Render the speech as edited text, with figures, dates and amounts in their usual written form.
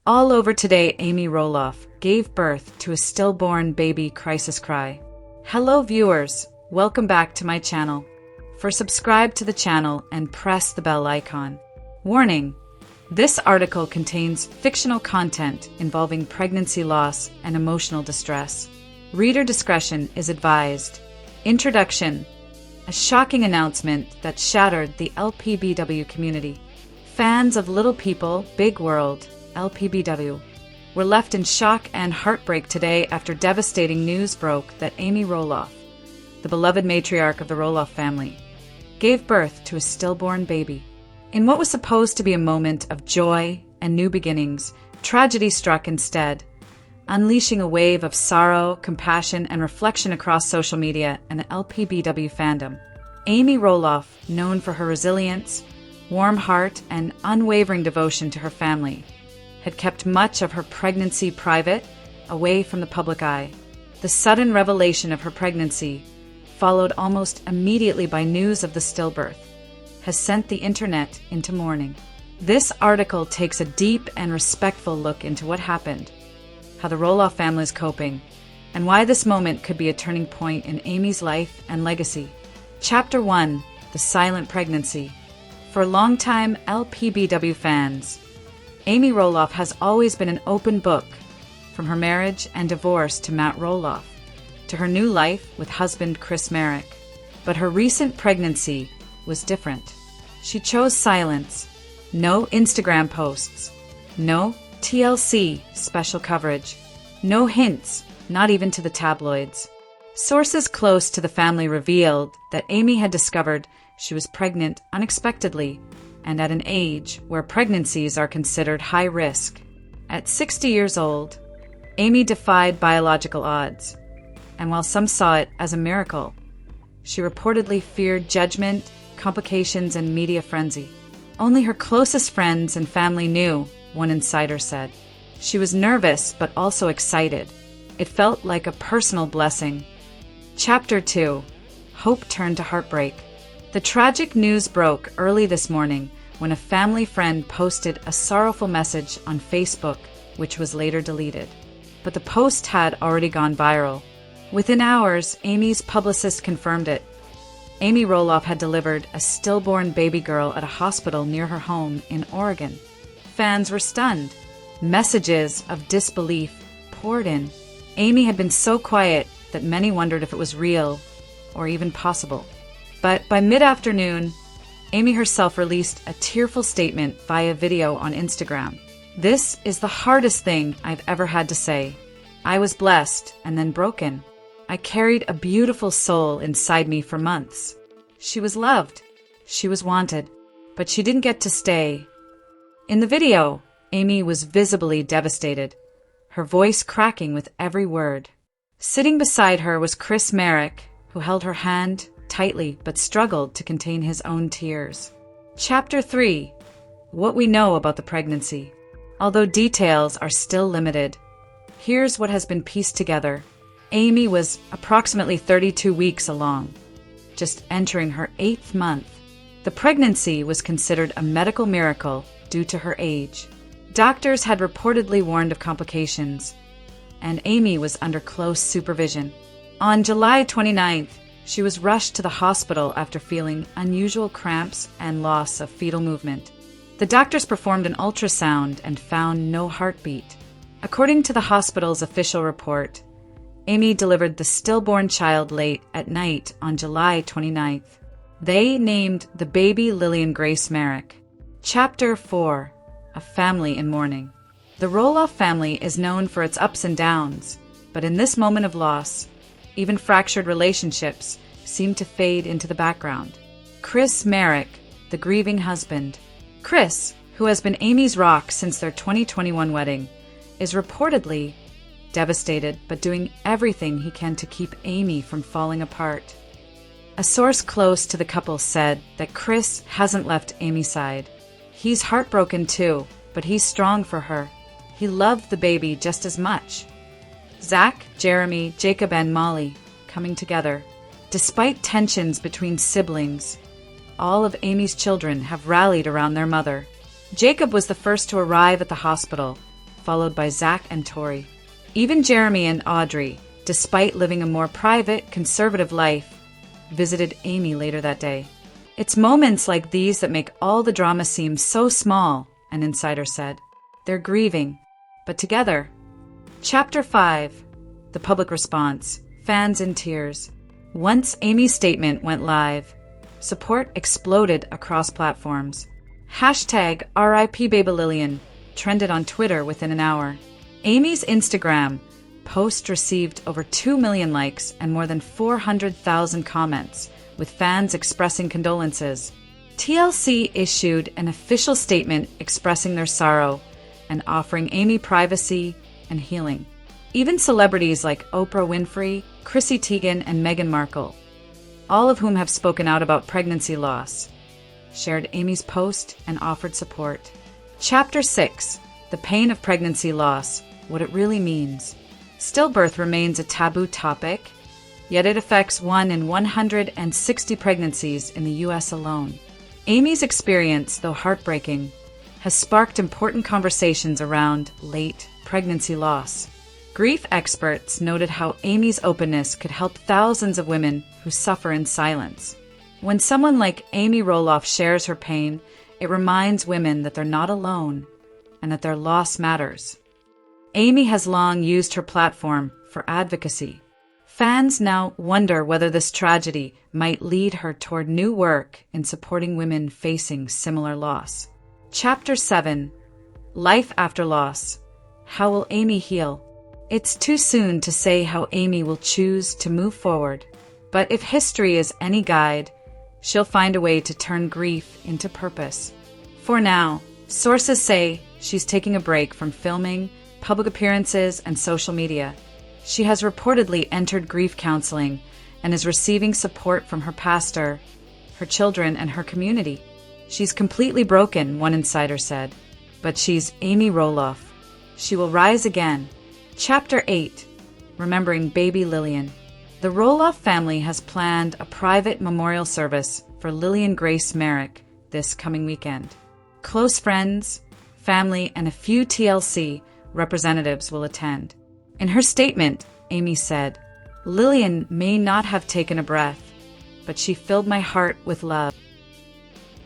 All over today, Amy Roloff gave birth to a stillborn baby crisis cry. Hello viewers, welcome back to my channel. Subscribe to the channel and press the bell icon. Warning: this article contains fictional content involving pregnancy loss and emotional distress. Reader discretion is advised. Introduction: a shocking announcement that shattered the LPBW community. Fans of Little People, Big World, LPBW, were left in shock and heartbreak today after devastating news broke that Amy Roloff, the beloved matriarch of the Roloff family, gave birth to a stillborn baby. In what was supposed to be a moment of joy and new beginnings, tragedy struck instead, unleashing a wave of sorrow, compassion, and reflection across social media and LPBW fandom. Amy Roloff, known for her resilience, warm heart, and unwavering devotion to her family, had kept much of her pregnancy private, away from the public eye. The sudden revelation of her pregnancy, followed almost immediately by news of the stillbirth, has sent the internet into mourning. This article takes a deep and respectful look into what happened, how the Roloff family is coping, and why this moment could be a turning point in Amy's life and legacy. Chapter 1: The Silent Pregnancy. For longtime LPBW fans, Amy Roloff has always been an open book, from her marriage and divorce to Matt Roloff, to her new life with husband Chris Marek. But her recent pregnancy was different. She chose silence. No Instagram posts. No TLC special coverage. No hints, not even to the tabloids. Sources close to the family revealed that Amy had discovered she was pregnant unexpectedly and at an age where pregnancies are considered high risk. At 60 years old, Amy defied biological odds, and while some saw it as a miracle, she reportedly feared judgment, complications, and media frenzy. Only her closest friends and family knew, one insider said. She was nervous but also excited. It felt like a personal blessing. Chapter 2: Hope Turned to Heartbreak. The tragic news broke early this morning when a family friend posted a sorrowful message on Facebook, which was later deleted. But the post had already gone viral. Within hours, Amy's publicist confirmed it. Amy Roloff had delivered a stillborn baby girl at a hospital near her home in Oregon. Fans were stunned. Messages of disbelief poured in. Amy had been so quiet that many wondered if it was real or even possible. But by mid-afternoon, Amy herself released a tearful statement via video on Instagram. "This is the hardest thing I've ever had to say. I was blessed and then broken. I carried a beautiful soul inside me for months. She was loved. She was wanted. But she didn't get to stay." In the video, Amy was visibly devastated, her voice cracking with every word. Sitting beside her was Chris Marek, who held her hand tightly but struggled to contain his own tears. Chapter 3: What we know about the pregnancy. Although details are still limited, here's what has been pieced together. Amy was approximately 32 weeks along, just entering her 8th month. The pregnancy was considered a medical miracle due to her age. Doctors had reportedly warned of complications, and Amy was under close supervision. On July 29th, she was rushed to the hospital after feeling unusual cramps and loss of fetal movement. The doctors performed an ultrasound and found no heartbeat. According to the hospital's official report, Amy delivered the stillborn child late at night on July 29th. They named the baby Lillian Grace Marek. Chapter 4: A Family in Mourning. The Roloff family is known for its ups and downs, but in this moment of loss, even fractured relationships seem to fade into the background. Chris Marek, the grieving husband. Chris, who has been Amy's rock since their 2021 wedding, is reportedly devastated but doing everything he can to keep Amy from falling apart. A source close to the couple said that Chris hasn't left Amy's side. He's heartbroken too, but he's strong for her. He loved the baby just as much. Zach, Jeremy, Jacob, and Molly coming together. Despite tensions between siblings, all of Amy's children have rallied around their mother. Jacob was the first to arrive at the hospital, followed by Zach and Tori. Even Jeremy and Audrey, despite living a more private, conservative life, visited Amy later that day. It's moments like these that make all the drama seem so small, an insider said. They're grieving, but together. Chapter 5. The public response. Fans in tears. Once Amy's statement went live, support exploded across platforms. Hashtag RIPBabyLillian trended on Twitter within an hour. Amy's Instagram post received over 2 million likes and more than 400,000 comments, with fans expressing condolences. TLC issued an official statement expressing their sorrow and offering Amy privacy and healing. Even celebrities like Oprah Winfrey, Chrissy Teigen, and Meghan Markle, all of whom have spoken out about pregnancy loss, shared Amy's post and offered support. Chapter 6. The pain of pregnancy loss, what it really means. Stillbirth remains a taboo topic, yet it affects 1 in 160 pregnancies in the U.S. alone. Amy's experience, though heartbreaking, has sparked important conversations around late pregnancy loss. Grief experts noted how Amy's openness could help thousands of women who suffer in silence. When someone like Amy Roloff shares her pain, it reminds women that they're not alone and that their loss matters. Amy has long used her platform for advocacy. Fans now wonder whether this tragedy might lead her toward new work in supporting women facing similar loss. Chapter 7. Life After Loss. How will Amy heal? It's too soon to say how Amy will choose to move forward, but if history is any guide, she'll find a way to turn grief into purpose. For now, sources say she's taking a break from filming, public appearances, and social media. She has reportedly entered grief counseling and is receiving support from her pastor, her children, and her community. She's completely broken, one insider said, but she's Amy Roloff. She will rise again. Chapter 8. Remembering Baby Lillian. The Roloff family has planned a private memorial service for Lillian Grace Merrick this coming weekend. Close friends, family, and a few TLC representatives will attend. In her statement, Amy said, "Lillian may not have taken a breath, but she filled my heart with love.